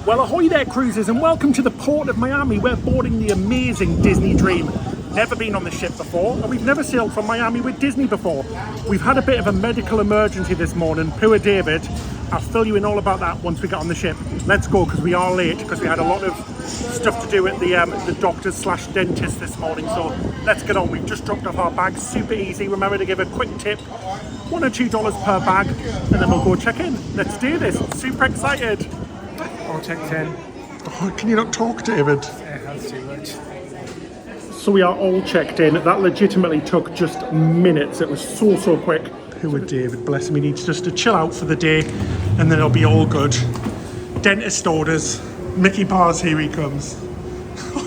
Well, ahoy there, cruisers, and welcome to the port of Miami. We're boarding the amazing Disney Dream. Never been on the ship before, and we've never sailed from Miami with Disney before. We've had a bit of a medical emergency this morning. Poor David. I'll fill you in all about that once we get on the ship. Let's go, because we are late, because we had a lot of stuff to do at the doctors slash dentist this morning. So let's get on. We've just dropped off our bags, super easy. Remember to give a quick tip, $1 or $2 per bag, and then we'll go check in. Let's do this. Super excited. All checked in. Oh, can you not talk, David? It has too much. So we are all checked in. That legitimately took just minutes. It was so quick. Poor David, bless him. He needs just to chill out for the day and then it'll be all good. Dentist orders. Mickey Bars, here he comes.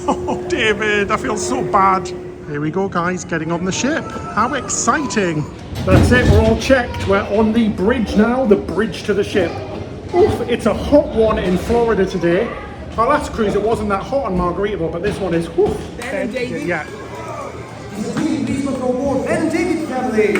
Oh, David, I feel so bad. Here we go, guys, getting on the ship. How exciting. That's it, we're all checked. We're on the bridge now, the bridge to the ship. Oof, it's a hot one in Florida today. Our last cruise, it wasn't that hot on Margaritaville, but this one is, woof. Ben and David. Yeah. Please welcome aboard Ben and David family.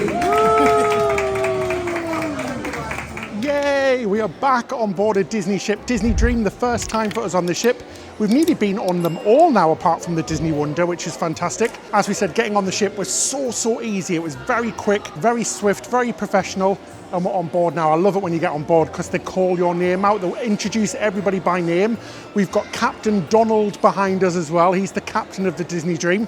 Yay! We are back on board a Disney ship, Disney Dream, the first time for us on the ship. We've nearly been on them all now, apart from the Disney Wonder, which is fantastic. As we said, getting on the ship was so easy. It was very quick, very swift, very professional. And we're on board now. I love it when you get on board because they call your name out. They'll introduce everybody by name. We've got Captain Donald behind us as well. He's the captain of the Disney Dream.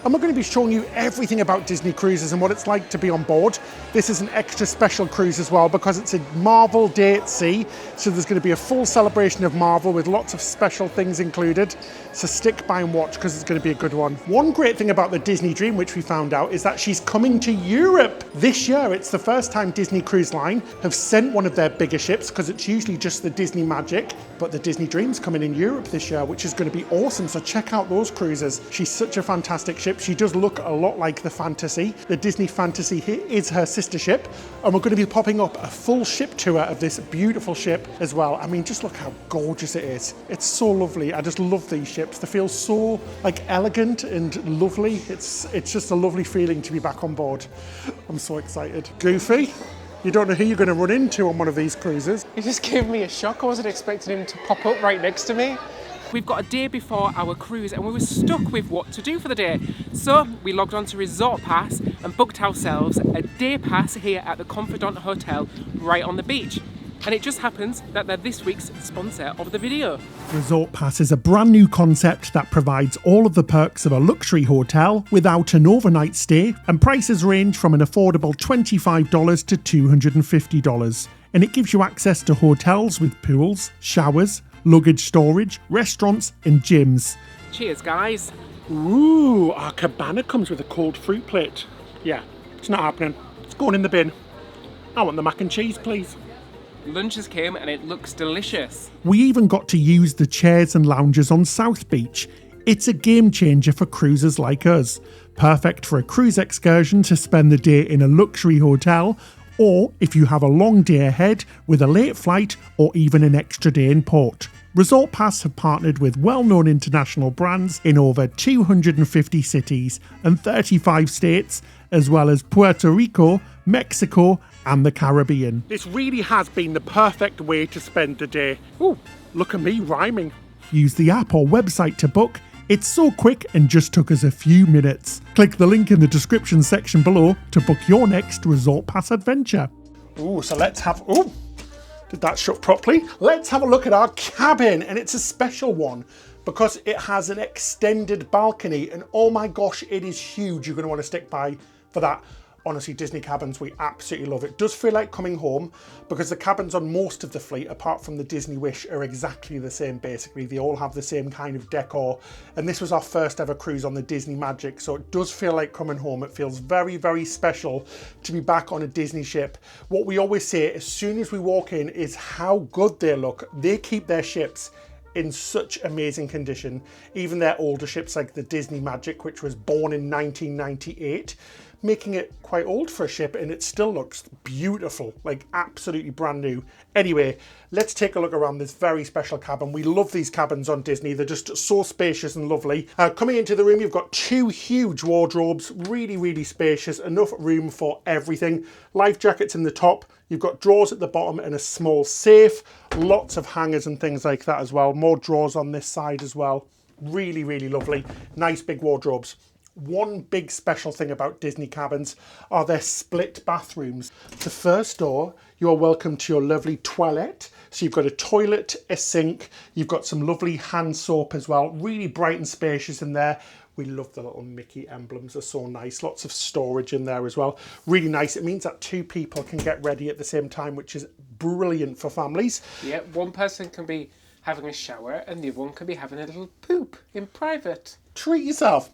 And we're going to be showing you everything about Disney cruises and what it's like to be on board. This is an extra special cruise as well because it's a Marvel day at sea. So there's going to be a full celebration of Marvel with lots of special things included. So stick by and watch because it's going to be a good one. One great thing about the Disney Dream, which we found out, is that she's coming to Europe this year. It's the first time Disney Cruise Line have sent one of their bigger ships because it's usually just the Disney Magic. But the Disney Dream's coming in Europe this year, which is going to be awesome. So check out those cruises. She's such a fantastic ship. She does look a lot like the Fantasy. The Disney Fantasy is her sister ship, and we're going to be popping up a full ship tour of this beautiful ship as well. I mean, just look how gorgeous it is. It's so lovely. I just love these ships. They feel so like elegant and lovely. It's just a lovely feeling to be back on board. I'm so excited. Goofy, you don't know who you're going to run into on one of these cruises. He just gave me a shock. I wasn't expecting him to pop up right next to me. We've got a day before our cruise and we were stuck with what to do for the day. So we logged on to Resort Pass and booked ourselves a day pass here at the Confidant Hotel right on the beach. And it just happens that they're this week's sponsor of the video. Resort Pass is a brand new concept that provides all of the perks of a luxury hotel without an overnight stay, and prices range from an affordable $25 to $250. And it gives you access to hotels with pools, showers, luggage storage, restaurants and gyms. Cheers, guys. Ooh, our cabana comes with a cold fruit plate. Yeah, it's not happening. It's going in the bin. I want the mac and cheese, please. Lunches came and it looks delicious. We even got to use the chairs and lounges on South Beach. It's a game changer for cruisers like us. Perfect for a cruise excursion to spend the day in a luxury hotel, or if you have a long day ahead with a late flight or even an extra day in port. Resort Pass have partnered with well-known international brands in over 250 cities and 35 states, as well as Puerto Rico, Mexico and the Caribbean. This really has been the perfect way to spend the day. Ooh, look at me rhyming. Use the app or website to book. It's so quick and just took us a few minutes. Click the link in the description section below to book your next Resort Pass adventure. Ooh, so let's have... Ooh, did that shut properly? Let's have a look at our cabin, and it's a special one because it has an extended balcony, and oh my gosh, it is huge. You're going to want to stick by for that. Honestly, Disney cabins, we absolutely love it. It does feel like coming home because the cabins on most of the fleet, apart from the Disney Wish, are exactly the same basically. They all have the same kind of decor. And this was our first ever cruise on the Disney Magic, so it does feel like coming home. It feels very special to be back on a Disney ship. What we always say as soon as we walk in is how good they look. They keep their ships in such amazing condition. Even their older ships like the Disney Magic, which was born in 1998, making it quite old for a ship, and it still looks beautiful, like absolutely brand new. Anyway, let's take a look around this very special cabin. We love these cabins on Disney. They're just so spacious and lovely. Coming into the room, you've got 2 huge wardrobes, really, really spacious, enough room for everything. Life jackets in the top. You've got drawers at the bottom and a small safe. Lots of hangers and things like that as well. More drawers on this side as well. Really, really lovely. Nice big wardrobes. One big special thing about Disney cabins are their split bathrooms. The first door, you're welcome to your lovely toilet. So you've got a toilet, a sink, you've got some lovely hand soap as well. Really bright and spacious in there. We love the little Mickey emblems, they're so nice. Lots of storage in there as well. Really nice. It means that 2 people can get ready at the same time, which is brilliant for families. Yeah, one person can be having a shower and the other one can be having a little poop in private. Treat yourself.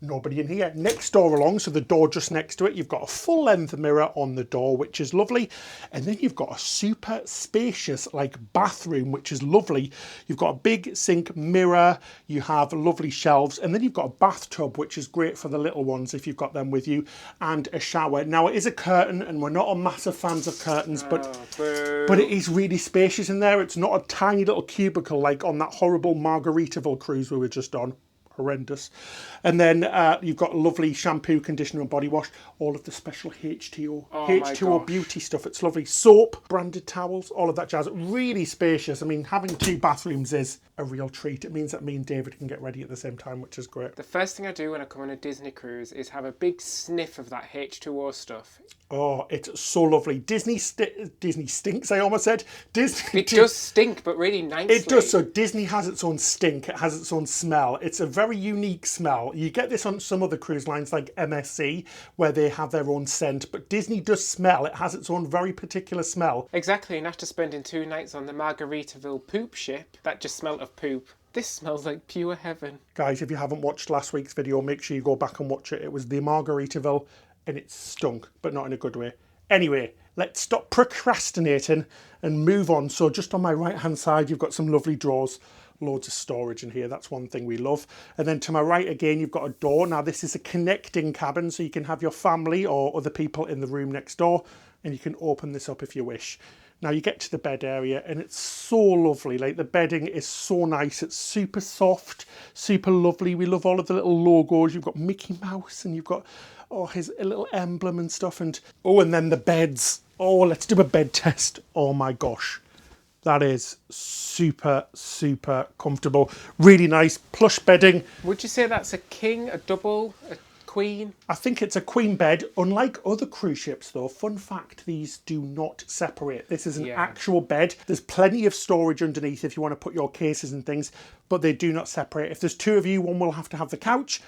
Nobody in here. Next door along, so the door just next to it, you've got a full length mirror on the door, which is lovely. And then you've got a super spacious like bathroom, which is lovely. You've got a big sink, mirror, you have lovely shelves, and then you've got a bathtub, which is great for the little ones if you've got them with you, and a shower. Now it is a curtain, and we're not a massive fans of curtains, but it is really spacious in there. It's not a tiny little cubicle like on that horrible Margaritaville cruise we were just on. Horrendous. And then you've got lovely shampoo, conditioner and body wash, all of the special H2O beauty stuff. It's lovely. Soap, branded towels, all of that jazz. Really spacious. I mean, having 2 bathrooms is a real treat. It means that me and David can get ready at the same time, which is great. The first thing I do when I come on a Disney cruise is have a big sniff of that H2O stuff. Oh, it's so lovely. Disney stinks, I almost said. Disney. It does stink, but really nicely. It does. So Disney has its own stink. It has its own smell. It's a very unique smell. You get this on some other cruise lines like MSC, where they have their own scent. But Disney does smell. It has its own very particular smell. Exactly. And after spending 2 nights on the Margaritaville poop ship, that just smelled of poop. This smells like pure heaven. Guys, if you haven't watched last week's video, make sure you go back and watch it. It was the Margaritaville, and it stunk, but not in a good way. Anyway, let's stop procrastinating and move on. So just on my right-hand side, you've got some lovely drawers, loads of storage in here. That's one thing we love. And then to my right again, you've got a door. Now this is a connecting cabin, so you can have your family or other people in the room next door, and you can open this up if you wish. Now you get to the bed area and it's so lovely. Like the bedding is so nice. It's super soft, super lovely. We love all of the little logos. You've got Mickey Mouse and you've got his little emblem and stuff. And then the beds. Oh, let's do a bed test. Oh my gosh. That is super, super comfortable. Really nice plush bedding. Would you say that's a king, a double, a queen? I think it's a queen bed. Unlike other cruise ships though, fun fact, these do not separate. This is an actual bed. There's plenty of storage underneath if you want to put your cases and things, but they do not separate. If there's 2 of you, one will have to have the couch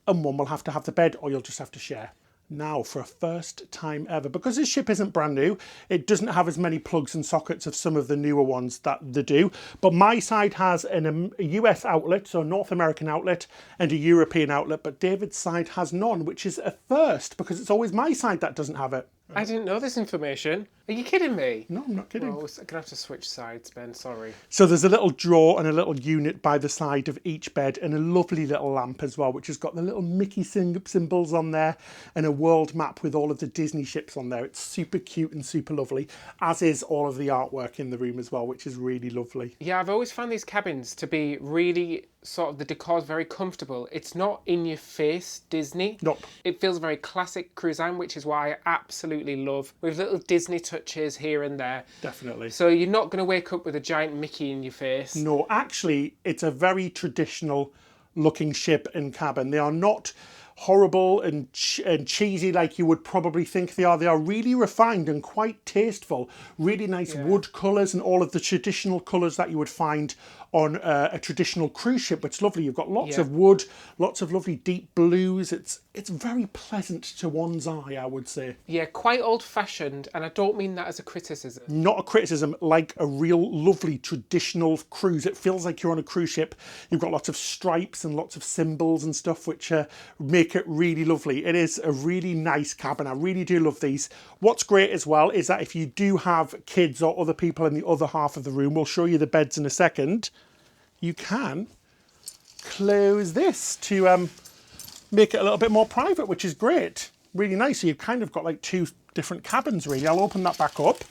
and one will have to have the bed, or you'll just have to share. Now, for a first time ever, because this ship isn't brand new, it doesn't have as many plugs and sockets of some of the newer ones that they do. But my side has a US outlet, so a North American outlet, and a European outlet. But David's side has none, which is a first, because it's always my side that doesn't have it. I didn't know this information. Are you kidding me? No, I'm not kidding. Well, I'm going to have to switch sides, Ben, sorry. So there's a little drawer and a little unit by the side of each bed and a lovely little lamp as well, which has got the little Mickey symbols on there and a world map with all of the Disney ships on there. It's super cute and super lovely, as is all of the artwork in the room as well, which is really lovely. Yeah, I've always found these cabins to be really sort of, the decor's very comfortable. It's not in your face Disney. Nope. It feels very classic cuisine, which is why I absolutely love, with little Disney touches here and there. Definitely. So you're not going to wake up with a giant Mickey in your face. No, actually, it's a very traditional looking ship and cabin. They are not horrible and cheesy like you would probably think they are. They are really refined and quite tasteful. Really nice wood colours and all of the traditional colours that you would find on a traditional cruise ship. It's lovely. You've got lots of wood, lots of lovely deep blues. It's very pleasant to one's eye, I would say. Yeah, quite old-fashioned, and I don't mean that as a criticism. Not a criticism, like a real lovely traditional cruise. It feels like you're on a cruise ship. You've got lots of stripes and lots of symbols and stuff, which make it really lovely. It is a really nice cabin. I really do love these. What's great as well is that if you do have kids or other people in the other half of the room, we'll show you the beds in a second, you can close this to make it a little bit more private, which is great. really nice. So you've kind of got like two different cabins really. I'll open that back up,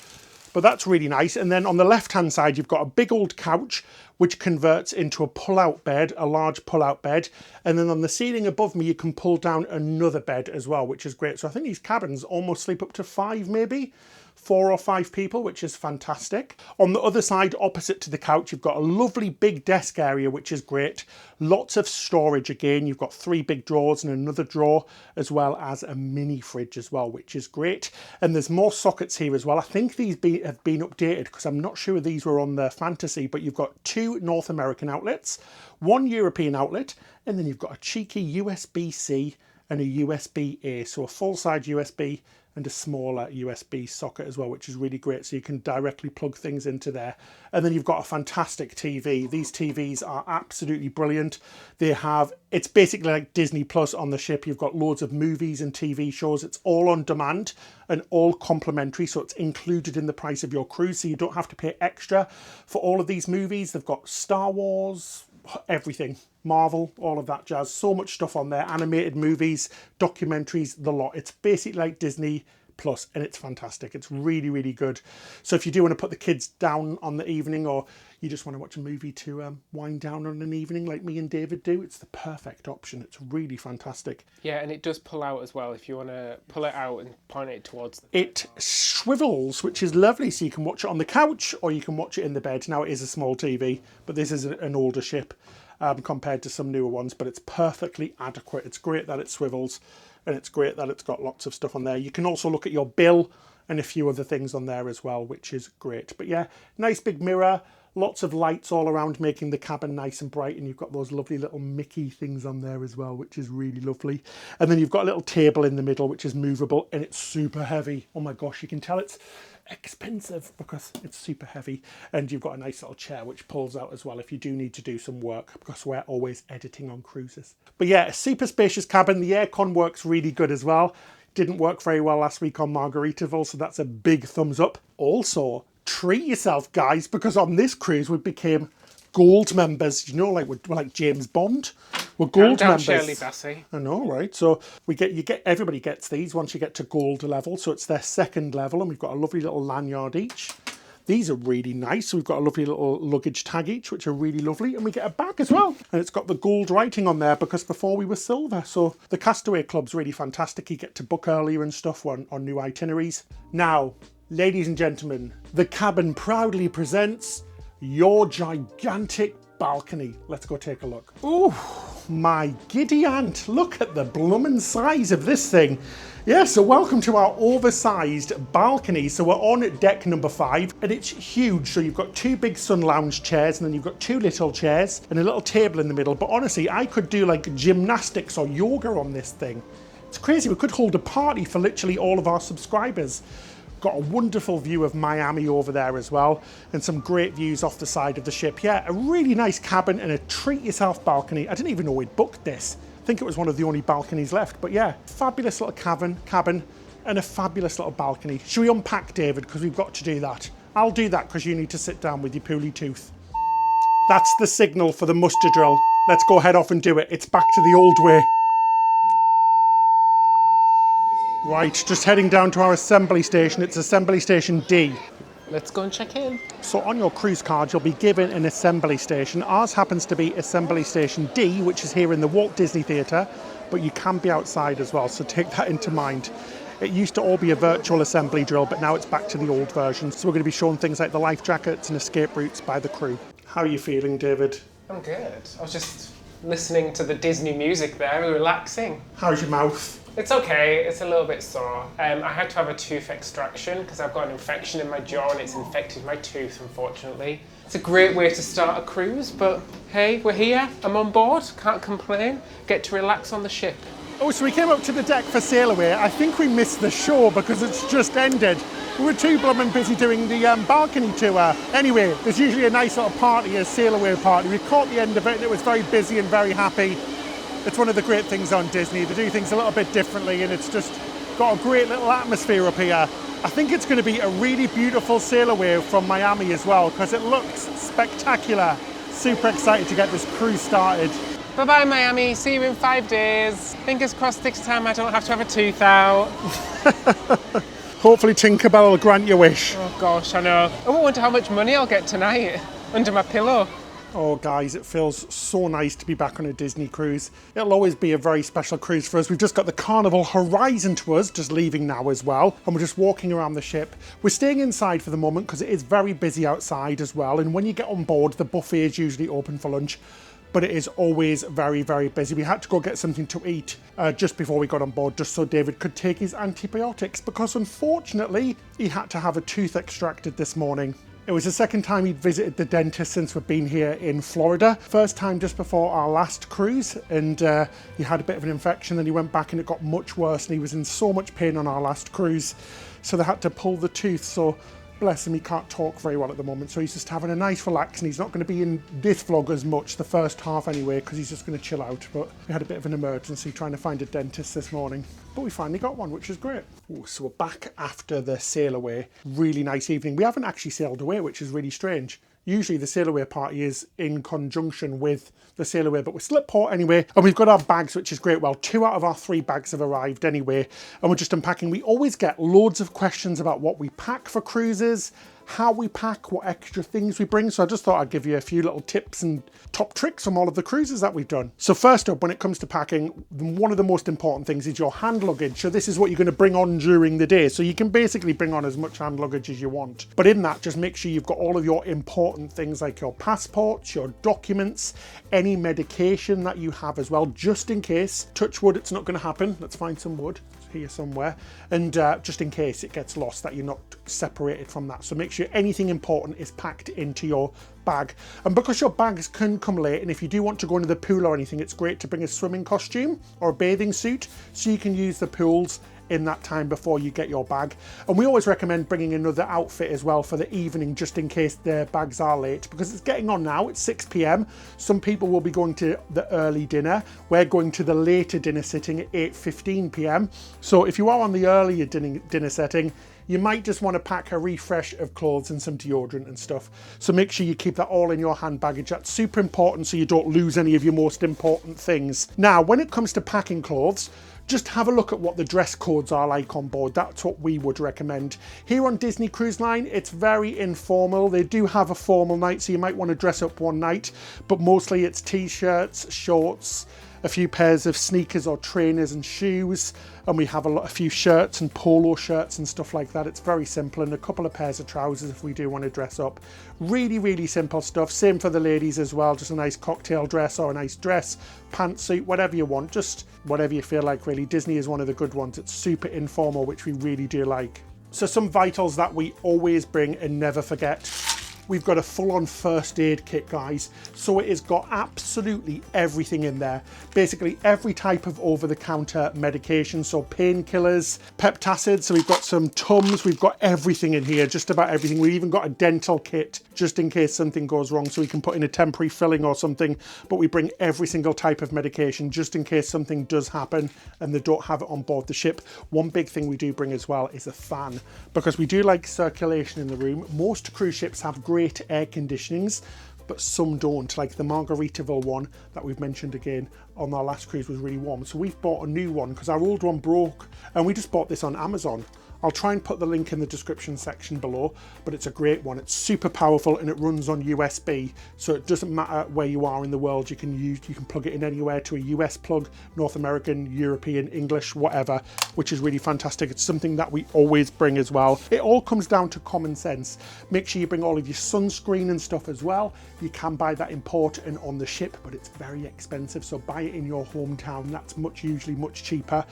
but that's really nice. And then on the left hand side, you've got a big old couch, which converts into a pull-out bed, a large pull-out bed. And then on the ceiling above me, you can pull down another bed as well, which is great. So I think these cabins almost sleep up to 5, maybe 4 or 5 people, which is fantastic. On the other side, opposite to the couch, you've got a lovely big desk area, which is great. Lots of storage again. You've got 3 big drawers and another drawer, as well as a mini fridge as well, which is great. And there's more sockets here as well. I think these have been updated because I'm not sure these were on the Fantasy, but you've got 2 North American outlets, 1 European outlet, and then you've got a cheeky USB-C and a USB-A, so a full-size USB and a smaller USB socket as well, which is really great. So you can directly plug things into there. And then you've got a fantastic TV. These TVs are absolutely brilliant. It's basically like Disney Plus on the ship. You've got loads of movies and TV shows. It's all on demand and all complimentary. So it's included in the price of your cruise. So you don't have to pay extra for all of these movies. They've got Star Wars, everything, Marvel, all of that jazz. So much stuff on there, animated movies, documentaries, the lot. It's basically like Disney Plus, and it's fantastic. It's really, really good. So if you do want to put the kids down on the evening, or you just want to watch a movie to wind down on an evening like me and David do, it's the perfect option. It's really fantastic. Yeah, and it does pull out as well if you want to pull it out and point it towards them. It swivels, which is lovely, so you can watch it on the couch or you can watch it in the bed. Now it is a small TV, but this is an older ship compared to some newer ones, but it's perfectly adequate. It's great that it swivels, and it's great that it's got lots of stuff on there. You can also look at your bill and a few other things on there as well, which is great. But yeah, nice big mirror, lots of lights all around, making the cabin nice and bright, and you've got those lovely little Mickey things on there as well, which is really lovely. And then you've got a little table in the middle, which is movable, and it's super heavy. Oh my gosh, you can tell it's expensive because it's super heavy. And you've got a nice little chair which pulls out as well if you do need to do some work, because we're always editing on cruises. But yeah, a super spacious cabin. The aircon works really good as well. Didn't work very well last week on Margaritaville, so that's a big thumbs up. Also, treat yourself, guys, because on this cruise we became gold members. You know, like we're like James Bond. We're gold members. Shirley Bassey. I know, right? So everybody gets these once you get to gold level. So it's their second level, and we've got a lovely little lanyard each. These are really nice. So we've got a lovely little luggage tag each, which are really lovely. And we get a bag as well. And it's got the gold writing on there because before we were silver. So the Castaway Club's really fantastic. You get to book earlier and stuff on new itineraries. Now, ladies and gentlemen, the cabin proudly presents your gigantic balcony. Let's go take a look. Ooh, my giddy aunt. Look at the bloomin' size of this thing. Yeah, so welcome to our oversized balcony. So we're on deck number 5 and it's huge. So you've got 2 big sun lounge chairs and then you've got 2 little chairs and a little table in the middle. But honestly, I could do like gymnastics or yoga on this thing. It's crazy. We could hold a party for literally all of our subscribers. Got a wonderful view of Miami over there as well, and some great views off the side of the ship. Yeah, a really nice cabin and a treat yourself balcony. I didn't even know we'd booked this. I think it was one of the only balconies left, but yeah, fabulous little cabin and a fabulous little balcony. Should we unpack, David? Because we've got to do that. I'll do that because you need to sit down with your pooly tooth. That's the signal for the muster drill. Let's go head off and do it. It's back to the old way. Right, just heading down to our assembly station. It's assembly station D. Let's go and check in. So on your cruise card, you'll be given an assembly station. Ours happens to be assembly station D, which is here in the Walt Disney Theatre, but you can be outside as well, so take that into mind. It used to all be a virtual assembly drill, but now it's back to the old version. So we're going to be showing things like the life jackets and escape routes by the crew. How are you feeling, David? I'm good. I was just listening to the Disney music there, relaxing. How's your mouth? It's okay, it's a little bit sore. I had to have a tooth extraction because I've got an infection in my jaw and it's infected my tooth, unfortunately. It's a great way to start a cruise, but hey, we're here, I'm on board, can't complain. Get to relax on the ship. Oh, so we came up to the deck for Sail Away. I think we missed the show because it's just ended. We were too blooming busy doing the balcony tour. Anyway, there's usually a nice little party, a Sail Away party. We caught the end of it and it was very busy and very happy. It's one of the great things on Disney. They do things a little bit differently and it's just got a great little atmosphere up here. I think it's going to be a really beautiful sail away from Miami as well because it looks spectacular. Super excited to get this cruise started. Bye-bye, Miami. See you in 5 days. Fingers crossed this time I don't have to have a tooth out. Hopefully Tinkerbell will grant your wish. Oh gosh, I know. I wonder how much money I'll get tonight under my pillow. Oh guys, it feels so nice to be back on a Disney cruise. It'll always be a very special cruise for us. We've just got the Carnival Horizon to us, just leaving now as well. And we're just walking around the ship. We're staying inside for the moment because it is very busy outside as well. And when you get on board, the buffet is usually open for lunch. But it is always very, very busy. We had to go get something to eat just before we got on board, just so David could take his antibiotics, because unfortunately, he had to have a tooth extracted this morning. It was the second time he'd visited the dentist since we've been here in Florida. First time just before our last cruise, and he had a bit of an infection, then he went back and it got much worse, and he was in so much pain on our last cruise. So they had to pull the tooth, so bless him, he can't talk very well at the moment, so he's just having a nice relax, and he's not going to be in this vlog as much, the first half anyway, because he's just going to chill out. But we had a bit of an emergency trying to find a dentist this morning, but we finally got one, which is great. Ooh, so we're back after the sail away. Really nice evening. We haven't actually sailed away, which is really strange. Usually the sail away party is in conjunction with the sail away, but we're still at port anyway, and we've got our bags, which is great. Well, 2 out of our 3 bags have arrived anyway, and we're just unpacking. We always get loads of questions about what we pack for cruises, how we pack, what extra things we bring. So I just thought I'd give you a few little tips and top tricks from all of the cruises that we've done. So first up, when it comes to packing, one of the most important things is your hand luggage. So this is what you're going to bring on during the day. So you can basically bring on as much hand luggage as you want. But in that, just make sure you've got all of your important things like your passports, your documents, any medication that you have as well, just in case. Touch wood, it's not going to happen. Let's find some wood here somewhere, and just in case it gets lost, that you're not separated from that. So make sure anything important is packed into your bag. And because your bags can come late, and if you do want to go into the pool or anything, it's great to bring a swimming costume or a bathing suit so you can use the pools in that time before you get your bag. And we always recommend bringing another outfit as well for the evening, just in case their bags are late, because it's getting on now. It's 6 p.m. Some people will be going to the early dinner. We're going to the later dinner sitting at 8:15 p.m. So if you are on the earlier dinner setting, you might just want to pack a refresh of clothes and some deodorant and stuff. So make sure you keep that all in your hand baggage. That's super important so you don't lose any of your most important things. Now, when it comes to packing clothes, just have a look at what the dress codes are like on board. That's what we would recommend. Here on Disney Cruise Line, it's very informal. They do have a formal night, so you might want to dress up one night, but mostly it's t-shirts, shorts, a few pairs of sneakers or trainers and shoes, and we have a few shirts and polo shirts and stuff like that. It's very simple, and a couple of pairs of trousers if we do want to dress up. Really, really simple stuff. Same for the ladies as well, just a nice cocktail dress or a nice dress, pantsuit, whatever you want, just whatever you feel like really. Disney is one of the good ones. It's super informal, which we really do like. So some vitals that we always bring and never forget. We've got a full-on first aid kit, guys. So it has got absolutely everything in there. Basically every type of over-the-counter medication. So painkillers, peptacids. So we've got some Tums. We've got everything in here, just about everything. We've even got a dental kit, just in case something goes wrong. So we can put in a temporary filling or something. But we bring every single type of medication, just in case something does happen and they don't have it on board the ship. One big thing we do bring as well is a fan, because we do like circulation in the room. Most cruise ships have great air conditionings, but some don't. Like the Margaritaville one that we've mentioned again on our last cruise was really warm, so we've bought a new one because our old one broke, and we just bought this on Amazon. I'll try and put the link in the description section below, but it's a great one. It's super powerful and it runs on USB, so it doesn't matter where you are in the world. You can plug it in anywhere to a US plug, North American, European, English, whatever, which is really fantastic. It's something that we always bring as well. It all comes down to common sense. Make sure you bring all of your sunscreen and stuff as well. You can buy that in port and on the ship, but it's very expensive, so buy it in your hometown. That's usually much cheaper.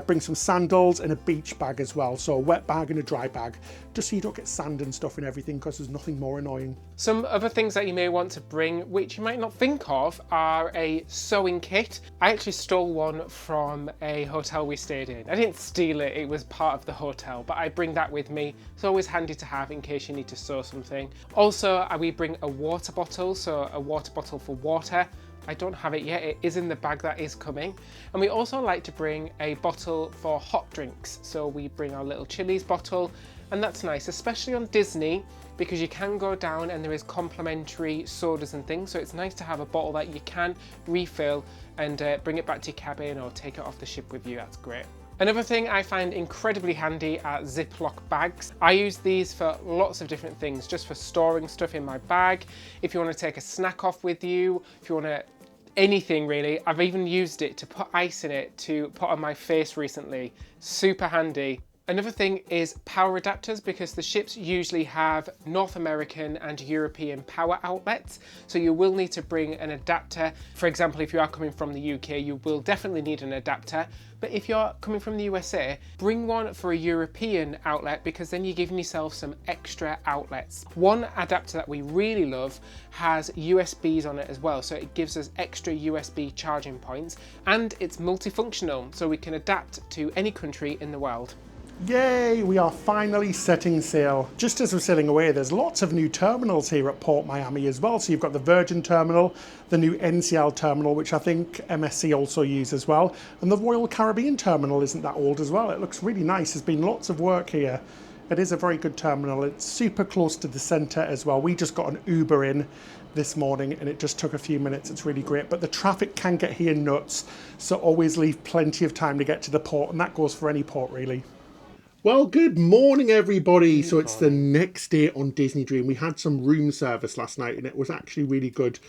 Bring some sandals and a beach bag as well. So a wet bag and a dry bag, just so you don't get sand and stuff in everything, because there's nothing more annoying. Some other things that you may want to bring, which you might not think of, are a sewing kit. I actually stole one from a hotel we stayed in. I didn't steal it, it was part of the hotel, but I bring that with me. It's always handy to have in case you need to sew something. Also, we bring a water bottle, so a water bottle for water. I don't have it yet, it is in the bag that is coming. And we also like to bring a bottle for hot drinks. So we bring our little Chili's bottle, And that's nice, especially on Disney, because you can go down and there is complimentary sodas and things. So it's nice to have a bottle that you can refill and bring it back to your cabin or take it off the ship with you. That's great. Another thing I find incredibly handy are Ziploc bags. I use these for lots of different things, just for storing stuff in my bag. If you want to take a snack off with you, if you want to anything really. I've even used it to put ice in it to put on my face recently. Super handy. Another thing is power adapters, because the ships usually have North American and European power outlets. So you will need to bring an adapter. For example, if you are coming from the UK, you will definitely need an adapter. But if you're coming from the USA, bring one for a European outlet, because then you're giving yourself some extra outlets. One adapter that we really love has USBs on it as well. So it gives us extra USB charging points, and it's multifunctional. So we can adapt to any country in the world. Yay, we are finally setting sail. Just as we're sailing away, there's lots of new terminals here at Port Miami as well. So you've got the Virgin Terminal, the new NCL Terminal, which I think MSC also use as well. And the Royal Caribbean Terminal isn't that old as well. It looks really nice. There's been lots of work here. It is a very good terminal. It's super close to the centre as well. We just got an Uber in this morning and it just took a few minutes. It's really great, but the traffic can get here nuts. So always leave plenty of time to get to the port, and that goes for any port really. Well, good morning, everybody. So it's the next day on Disney Dream. We had some room service last night and it was actually really good.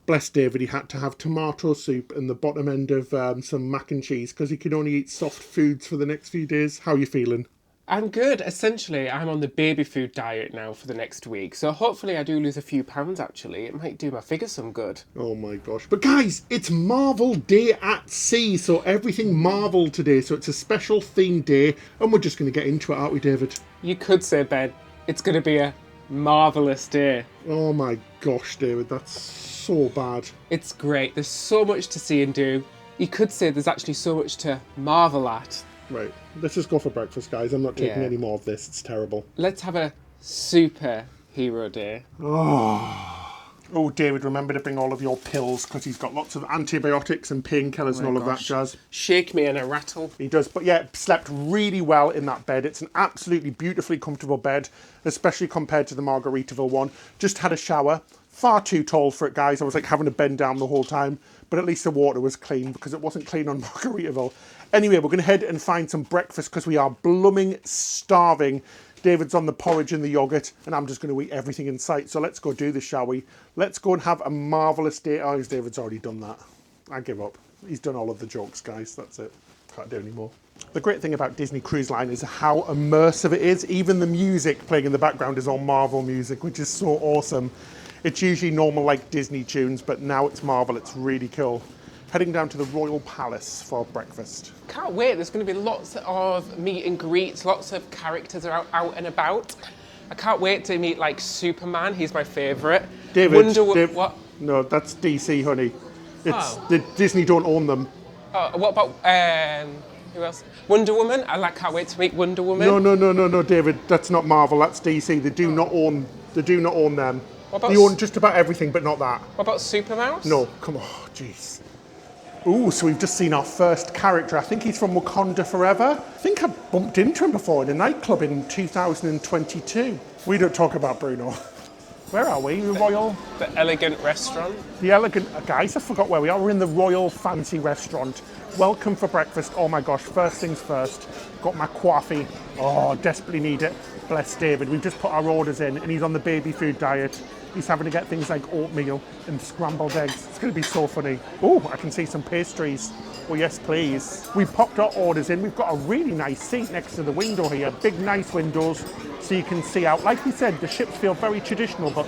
Bless David, he had to have tomato soup and the bottom end of some mac and cheese because he can only eat soft foods for the next few days. How are you feeling? I'm good. Essentially, I'm on the baby food diet now for the next week. So hopefully I do lose a few pounds, actually. It might do my figure some good. Oh my gosh. But guys, it's Marvel Day at Sea. So everything Marvel today. So it's a special themed day. And we're just going to get into it, aren't we, David? You could say, Ben, it's going to be a marvellous day. Oh my gosh, David. That's so bad. It's great. There's so much to see and do. You could say there's actually so much to marvel at. Right, let's just go for breakfast, guys. I'm not taking any more of this. It's terrible. Let's have a superhero day. Oh, David, remember to bring all of your pills because he's got lots of antibiotics and painkillers and all of that jazz. Shake me in a rattle. He does, but yeah, slept really well in that bed. It's an absolutely beautifully comfortable bed, especially compared to the Margaritaville one. Just had a shower. Far too tall for it, guys. I was like having to bend down the whole time, but at least the water was clean because it wasn't clean on Margaritaville. Anyway, we're going to head and find some breakfast because we are blooming starving. David's on the porridge and the yogurt, and I'm just going to eat everything in sight. So let's go do this, shall we? Let's go and have a marvellous day. Oh, David's already done that. I give up. He's done all of the jokes, guys. That's it. Can't do any more. The great thing about Disney Cruise Line is how immersive it is. Even the music playing in the background is all Marvel music, which is so awesome. It's usually normal like Disney tunes, but now it's Marvel. It's really cool. Heading down to the Royal Palace for breakfast. Can't wait. There's going to be lots of meet and greets. Lots of characters are out and about. I can't wait to meet like Superman. He's my favourite. David, what? No, that's DC, honey. It's Disney don't own them. What about who else? Wonder Woman. Can't wait to meet Wonder Woman. No, David. That's not Marvel. That's DC. They do not own. They do not own them. They own just about everything, but not that. What about Super Mouse? No, come on, jeez. Ooh, so we've just seen our first character. I think he's from Wakanda Forever. I think I bumped into him before in a nightclub in 2022. We don't talk about Bruno. Where are we? The Royal? The elegant restaurant. The elegant, guys, I forgot where we are. We're in the Royal Fancy Restaurant. Welcome for breakfast. Oh my gosh, first things first. Got my coffee. Oh, desperately need it. Bless David. We've just put our orders in and he's on the baby food diet. He's having to get things like oatmeal and scrambled eggs. It's going to be so funny. Oh, I can see some pastries. Oh, yes, please. We've popped our orders in. We've got a really nice seat next to the window here. Big, nice windows so you can see out. Like we said, the ships feel very traditional, but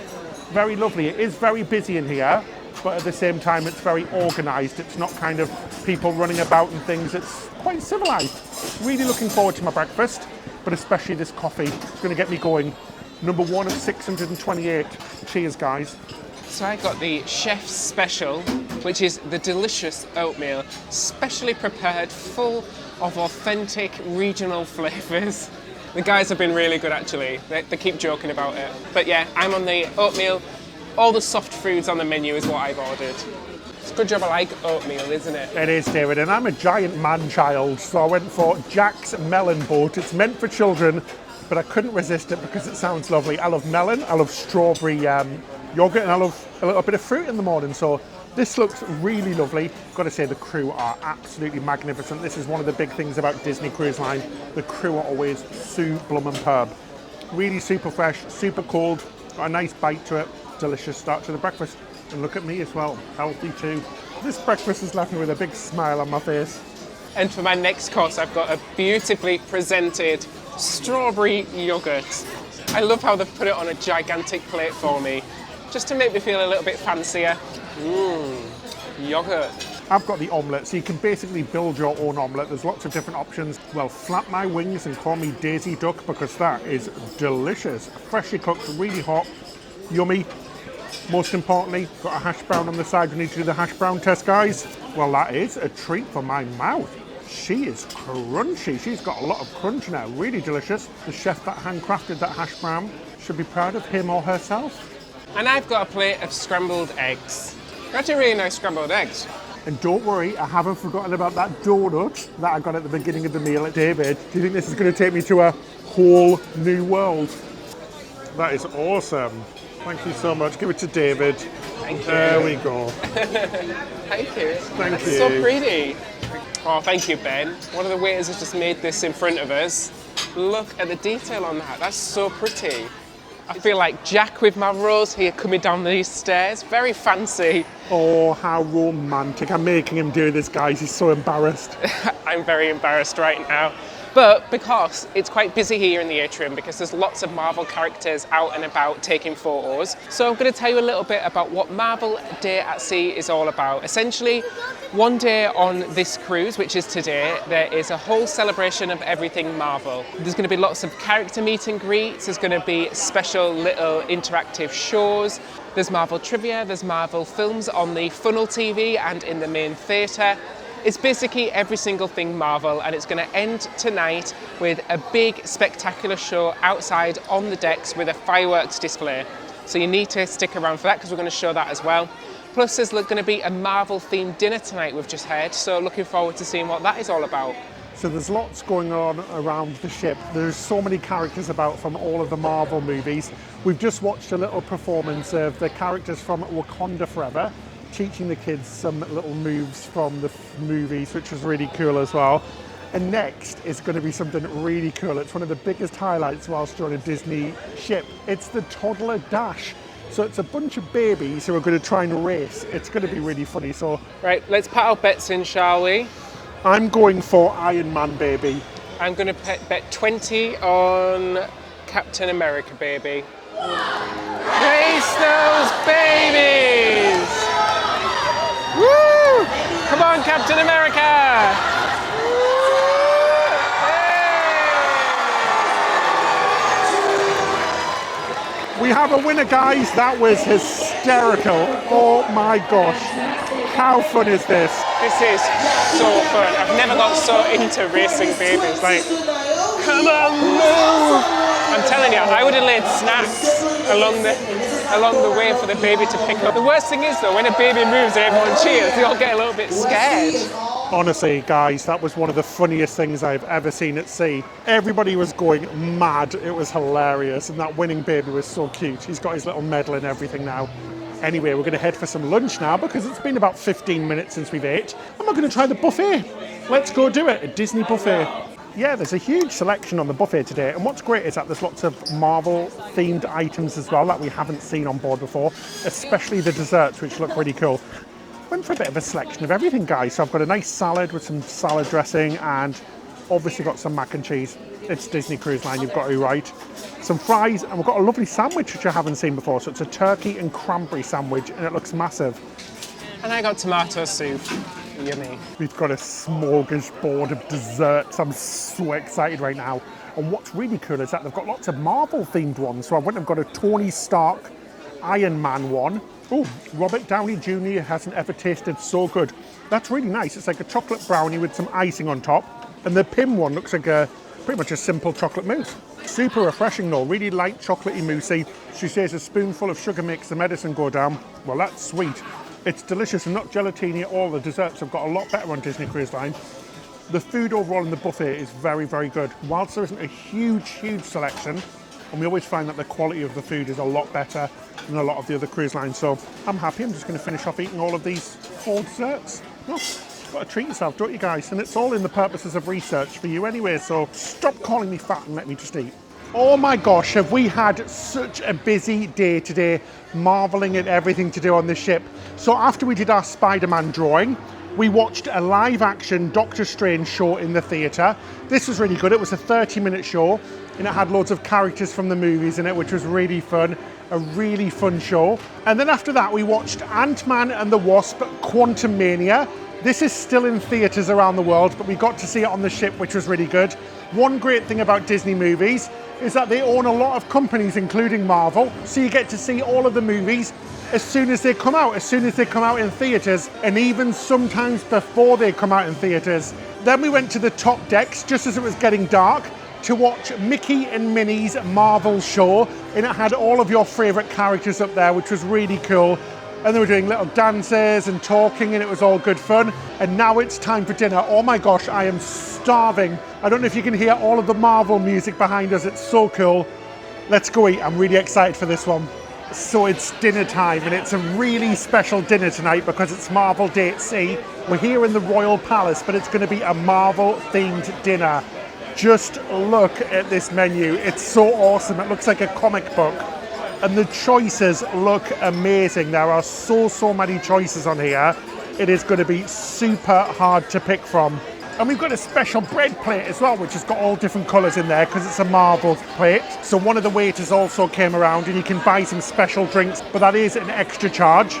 very lovely. It is very busy in here, but at the same time, it's very organised. It's not kind of people running about and things. It's quite civilised. Really looking forward to my breakfast, but especially this coffee. It's going to get me going. Number 1 of 628. Cheers, guys. So I got the chef's special, which is the delicious oatmeal, specially prepared, full of authentic regional flavours. The guys have been really good, actually. They keep joking about it. But yeah, I'm on the oatmeal. All the soft foods on the menu is what I've ordered. It's a good job I like oatmeal, isn't it? It is, David, and I'm a giant man-child, so I went for Jack's Melon Boat. It's meant for children, but I couldn't resist it because it sounds lovely. I love melon, I love strawberry yogurt, and I love a little bit of fruit in the morning. So this looks really lovely. Got to say, the crew are absolutely magnificent. This is one of the big things about Disney Cruise Line. The crew are always blum and perb. Really super fresh, super cold, got a nice bite to it. Delicious start to the breakfast. And look at me as well, healthy too. This breakfast has left me with a big smile on my face. And for my next course, I've got a beautifully presented strawberry yogurt. I love how they've put it on a gigantic plate for me, just to make me feel a little bit fancier. Yogurt. I've got the omelette, so you can basically build your own omelette. There's lots of different options. Well, flap my wings and call me Daisy Duck, because that is delicious. Freshly cooked, really hot, yummy. Most importantly, got a hash brown on the side. We need to do the hash brown test, guys. Well, that is a treat for my mouth. She is crunchy. She's got a lot of crunch now. Really delicious. The chef that handcrafted that hash brown should be proud of him or herself. And I've got a plate of scrambled eggs. Actually, really nice scrambled eggs. And don't worry, I haven't forgotten about that donut that I got at the beginning of the meal at David. Do you think this is going to take me to a whole new world? That is awesome. Thank you so much. Give it to David. Thank you. There we go. Thank you. Thank That's you. so pretty. Oh, thank you, Ben. One of the waiters has just made this in front of us. Look at the detail on that. That's so pretty. I feel like Jack with my rose here coming down these stairs. Very fancy. Oh, how romantic. I'm making him do this, guys. He's so embarrassed. I'm very embarrassed right now. But because it's quite busy here in the atrium, because there's lots of Marvel characters out and about taking photos. So I'm going to tell you a little bit about what Marvel Day at Sea is all about. Essentially, one day on this cruise, which is today, there is a whole celebration of everything Marvel. There's going to be lots of character meet and greets. There's going to be special little interactive shows. There's Marvel trivia, there's Marvel films on the Funnel TV and in the main theatre. It's basically every single thing Marvel, and it's going to end tonight with a big spectacular show outside on the decks with a fireworks display. So you need to stick around for that, because we're going to show that as well. Plus there's going to be a Marvel themed dinner tonight, we've just heard, so looking forward to seeing what that is all about. So there's lots going on around the ship. There's so many characters about from all of the Marvel movies. We've just watched a little performance of the characters from Wakanda Forever, teaching the kids some little moves from the movies, which was really cool as well. And next is going to be something really cool. It's one of the biggest highlights whilst you're on a Disney ship. It's the toddler dash. So it's a bunch of babies who are going to try and race. It's going to be really funny. So Right, let's put our bets in, shall we? I'm going for Iron Man, baby. I'm going to bet 20 on Captain America, baby. Race those babies! Woo! Come on, Captain America! We have a winner, guys. That was hysterical. Oh my gosh. How fun is this? This is so fun. I've never got so into racing babies. Like, come on, move! I'm telling you, I would have laid snacks along the way for the baby to pick up. The worst thing is though, when a baby moves and everyone cheers, they all get a little bit scared. Honestly, guys, that was one of the funniest things I've ever seen at sea. Everybody was going mad. It was hilarious. And that winning baby was so cute. He's got his little medal and everything now. Anyway, we're going to head for some lunch now, because it's been about 15 minutes since we've ate. And we're going to try the buffet. Let's go do it, a Disney buffet. Yeah, there's a huge selection on the buffet today. And what's great is that there's lots of Marvel-themed items as well that we haven't seen on board before, especially the desserts, which look really cool. Went for a bit of a selection of everything, guys. So I've got a nice salad with some salad dressing, and obviously got some mac and cheese. It's Disney Cruise Line, you've got to be right. Some fries, and we've got a lovely sandwich which I haven't seen before. So it's a turkey and cranberry sandwich, and it looks massive. And I got tomato soup. Yummy. We've got a smorgasbord of desserts. I'm so excited right now. And what's really cool is that they've got lots of Marvel-themed ones. So I went and got a Tony Stark Iron Man one. Oh, Robert Downey Jr. hasn't ever tasted so good. That's really nice. It's like a chocolate brownie with some icing on top. And the Pim one looks like pretty much a simple chocolate mousse. Super refreshing though, really light, chocolatey moussey. She says a spoonful of sugar makes the medicine go down. Well, that's sweet. It's delicious and not gelatini at all. The desserts have got a lot better on Disney Cruise Line. The food overall in the buffet is very, very good. Whilst there isn't a huge selection, and we always find that the quality of the food is a lot better than a lot of the other cruise lines. So I'm happy. I'm just going to finish off eating all of these 4 desserts. Oh, got to treat yourself, don't you guys? And it's all in the purposes of research for you anyway, so stop calling me fat and let me just eat. Oh my gosh, have we had such a busy day today, marveling at everything to do on the ship. So after we did our Spider-Man drawing, we watched a live-action Doctor Strange show in the theatre. This was really good. It was a 30-minute show, and it had loads of characters from the movies in it, which was really fun. A really fun show. And then after that, we watched Ant-Man and the Wasp: Quantumania. This is still in theatres around the world, but we got to see it on the ship, which was really good. One great thing about Disney movies is that they own a lot of companies, including Marvel, so you get to see all of the movies as soon as they come out in theatres, and even sometimes before they come out in theatres. Then we went to the top decks just as it was getting dark to watch Mickey and Minnie's Marvel show, and it had all of your favourite characters up there, which was really cool. And they were doing little dances and talking, and it was all good fun. And now it's time for dinner. Oh my gosh, I am starving. I don't know if you can hear all of the Marvel music behind us. It's so cool. Let's go eat. I'm really excited for this one. So it's dinner time, and it's a really special dinner tonight because it's Marvel Day at Sea. We're here in the Royal Palace, but it's going to be a Marvel-themed dinner. Just look at this menu. It's so awesome. It looks like a comic book. And the choices look amazing. There are so many choices on here. It is going to be super hard to pick from. And we've got a special bread plate as well, which has got all different colours in there because it's a Marvel plate. So one of the waiters also came around, and you can buy some special drinks, but that is an extra charge.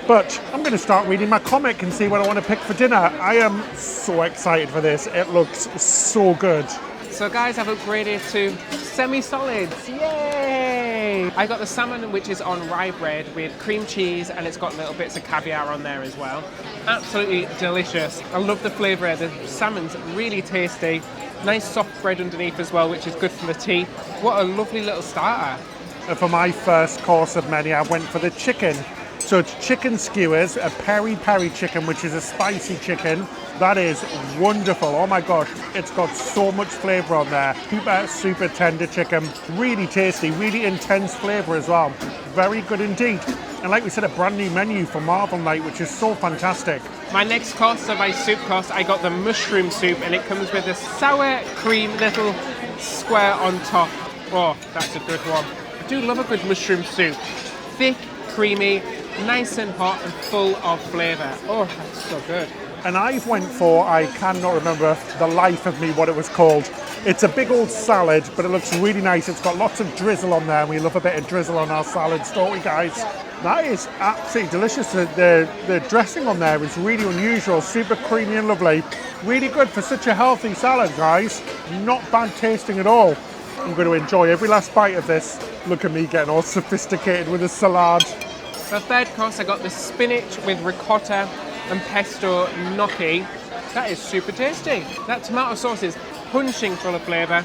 But I'm going to start reading my comic and see what I want to pick for dinner. I am so excited for this. It looks so good. So guys, I've upgraded to semi-solids. Yay! I got the salmon, which is on rye bread with cream cheese, and it's got little bits of caviar on there as well. Absolutely delicious. I love the flavour. The salmon's really tasty. Nice soft bread underneath as well, which is good for the tea. What a lovely little starter. And for my first course of menu, I went for the chicken. So it's chicken skewers, a peri-peri chicken, which is a spicy chicken. That is wonderful. Oh my gosh, it's got so much flavour on there. Super tender chicken. Really tasty, really intense flavour as well. Very good indeed. And like we said, a brand new menu for Marvel Night, which is so fantastic. My next course, so my soup course, I got the mushroom soup, and it comes with a sour cream little square on top. Oh, that's a good one. I do love a good mushroom soup. Thick, creamy, nice and hot and full of flavour. Oh, that's so good. And I went for, I cannot remember the life of me what it was called. It's a big old salad, but it looks really nice. It's got lots of drizzle on there, and we love a bit of drizzle on our salads, don't we guys? That is absolutely delicious. The dressing on there is really unusual, super creamy and lovely. Really good for such a healthy salad, guys. Not bad tasting at all. I'm going to enjoy every last bite of this. Look at me getting all sophisticated with a salad. For third course, I got the spinach with ricotta and pesto gnocchi. That is super tasty. That tomato sauce is punching full of flavour,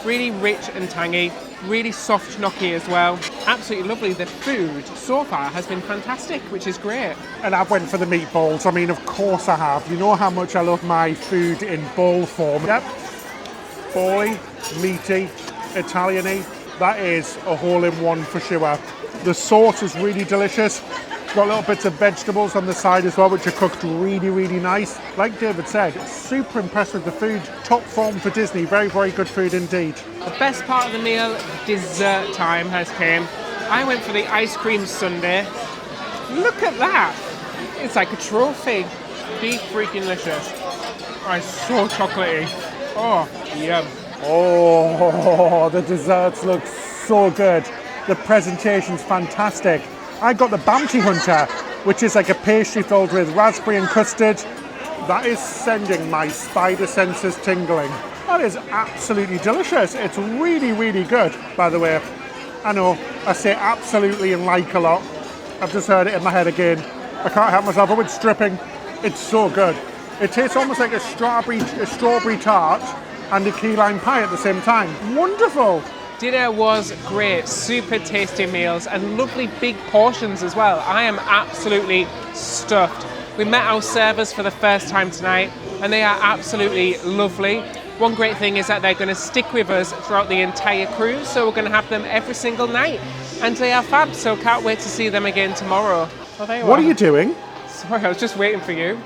really rich and tangy, really soft gnocchi as well. Absolutely lovely. The food so far has been fantastic, which is great. And I went for the meatballs. I mean, of course I have. You know how much I love my food in bowl form. Yep. Bally, meaty, Italian-y. That is a hole-in-one for sure. The sauce is really delicious. It's got little bits of vegetables on the side as well, which are cooked really nice. Like David said, super impressed with the food. Top form for Disney. Very good food indeed. The best part of the meal, dessert time, has came. I went for the ice cream sundae. Look at that. It's like a trophy. Be freaking delicious. Oh, it's so chocolatey. Oh, yum. Oh, the desserts look so good. The presentation's fantastic. I got the Bounty Hunter, which is like a pastry filled with raspberry and custard. That is sending my spider senses tingling. That is absolutely delicious. It's really good, by the way. I know, I say absolutely and like a lot. I've just heard it in my head again. I can't help myself, but it's dripping. It's so good. It tastes almost like a strawberry tart and a key lime pie at the same time. Wonderful. Dinner was great, super tasty meals and lovely big portions as well. I am absolutely stuffed. We met our servers for the first time tonight. and they are absolutely lovely. One great thing is that they're going to stick with us throughout the entire cruise, so we're going to have them every single night, and they are fab, so can't wait to see them again tomorrow. Oh, there you What are you doing? Sorry, I was just waiting for you.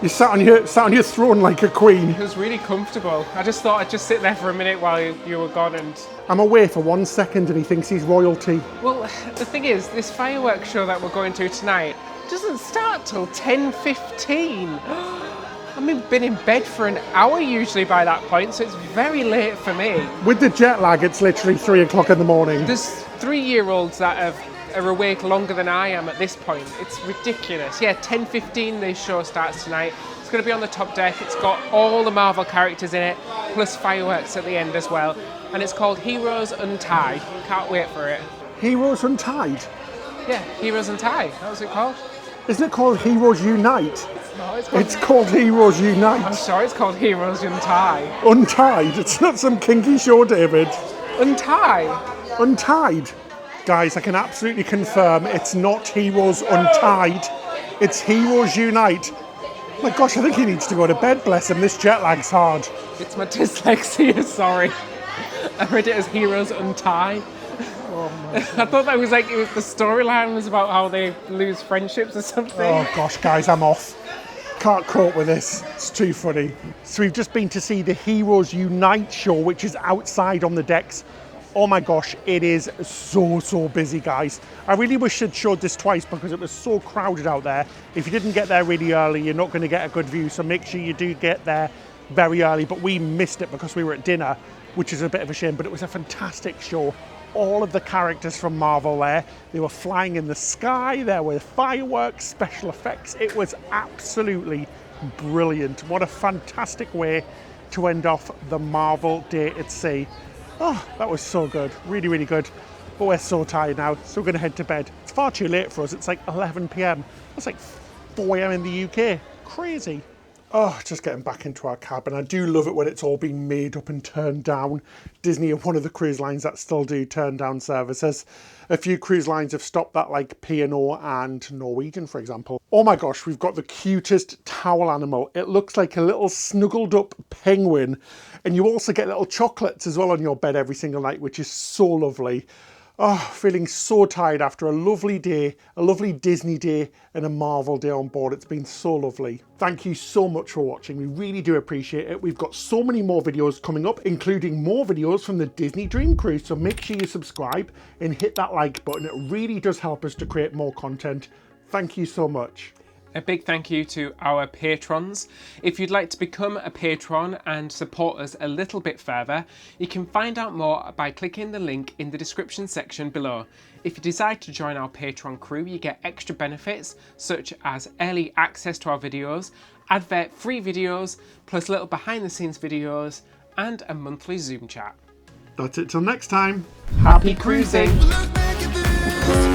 You sat on your throne like a queen. It was really comfortable. I just thought I'd just sit there for a minute while you were gone and... I'm away for 1 second and he thinks he's royalty. Well, the thing is, this fireworks show that we're going to tonight doesn't start till 10:15. I mean, been in bed for an hour usually by that point, so it's very late for me. With the jet lag, it's literally 3 o'clock in the morning. There's 3-year-olds that are awake longer than I am at this point. It's ridiculous. Yeah, 10:15 this show starts tonight. It's going to be on the top deck. It's got all the Marvel characters in it, plus fireworks at the end as well. And it's called Heroes Untied. Can't wait for it. Heroes Untied? Yeah, Heroes Untied. That was it called? Isn't it called Heroes Unite? No, It's called Heroes I'm Unite. sorry, it's called Heroes Untied. Untied? It's not some kinky show, David. Untied? Untied. Guys, I can absolutely confirm it's not Heroes Untied. It's Heroes Unite. Oh my gosh, I think he needs to go to bed, bless him. This jet lag's hard. It's my dyslexia, sorry. I read it as Heroes Untied. I thought that was like, it was the storyline was about how they lose friendships or something. Oh gosh, guys, I'm off. Can't cope with this. It's too funny. So we've just been to see the Heroes Unite show, which is outside on the decks. Oh my gosh, it is so busy, guys. I really wish I'd showed this twice because it was so crowded out there. If you didn't get there really early, you're not going to get a good view, so make sure you do get there very early. But we missed it because we were at dinner, which is a bit of a shame, but it was a fantastic show. All of the characters from Marvel there. They were flying in the sky, there were fireworks, special effects. It was absolutely brilliant. What a fantastic way to end off the Marvel Day at Sea. Oh, that was so good. Really good. But we're so tired now, so we're going to head to bed. It's far too late for us. It's like 11 p.m. That's like 4 a.m. in the UK. Crazy. Oh, just getting back into our cabin. I do love it when it's all been made up and turned down. Disney are one of the cruise lines that still do turn down services. A few cruise lines have stopped that, like P&O and Norwegian, for example. Oh my gosh, we've got the cutest towel animal. It looks like a little snuggled up penguin. And you also get little chocolates as well on your bed every single night, which is so lovely. Oh, feeling so tired after a lovely day, a lovely Disney day and a Marvel day on board. It's been so lovely. Thank you so much for watching. We really do appreciate it. We've got so many more videos coming up, including more videos from the Disney Dream Cruise. So make sure you subscribe and hit that like button. It really does help us to create more content. Thank you so much. A big thank you to our patrons. If you'd like to become a patron and support us a little bit further, you can find out more by clicking the link in the description section below. If you decide to join our Patreon crew, you get extra benefits such as early access to our videos, advert-free videos, plus little behind-the-scenes videos, and a monthly Zoom chat. That's it till next time. Happy cruising! Let's make it